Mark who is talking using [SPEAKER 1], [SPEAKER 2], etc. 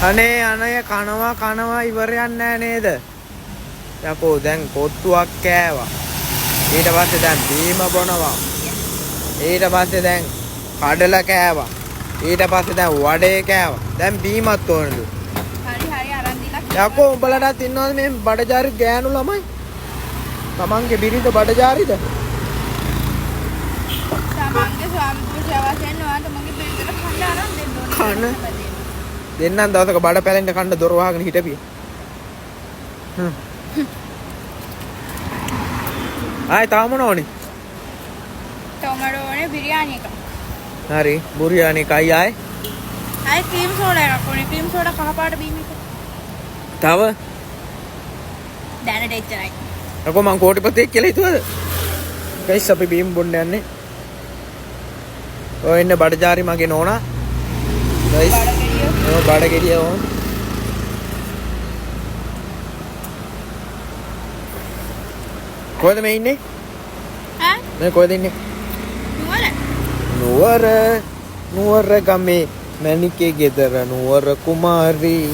[SPEAKER 1] අනේ අනේ කනවා ඉවරයක් නෑ නේද? යකෝ දැන් කොත්තුවක් කෑවා. ඊට පස්සේ දැන් බීම බොනවා. ඊට පස්සේ දැන් කඩල කෑවා. ඊට පස්සේ දැන් වඩේ කෑවා. දැන් බීමත් ඕනද?
[SPEAKER 2] හරි අරන් දීලා.
[SPEAKER 1] යකෝ උඹලටත් ඉන්නවද මේ බඩජාරි ගෑනු ළමයි? තමන්ගේ බිරිඳ බඩජාරිද?
[SPEAKER 2] තමන්ගේ ස්වාමි පුරුෂයවසෙන් ඔයාලට මගේ බිරිඳට කන්න අරන් දෙන්න ඕනේ.
[SPEAKER 1] දෙන්නම් දවසක බඩ පැලෙන්න කන්න දොර වහගෙන හිටපිය. ආයි තාම මොනෝනේ?
[SPEAKER 2] ටොමැටෝ ඕනේ බිරියානි එක.
[SPEAKER 1] හරි බුරියානි කයි ආයි?
[SPEAKER 2] ආයි ක්‍රීම් සෝඩා එකක් ඕනේ. ක්‍රීම් සෝඩා කහපාට බීම එක.
[SPEAKER 1] තව?
[SPEAKER 2] දැනට එච්චරයි.
[SPEAKER 1] අකෝ මං කෝටිපතියෙක් කියලා හිතුවද? ගයිස් අපි බීම් බොන්න යන්නේ. ඔය ඉන්න බඩජාරි මගේ නෝනා. ගයිස් බඩගෙඩිය ඕන. කොහෙද මේ ඉන්නේ?
[SPEAKER 2] ඈ?
[SPEAKER 1] මේ කොහෙද ඉන්නේ? නුවර ගමේ මැණිකේ ගෙදර නුවර කුමාරී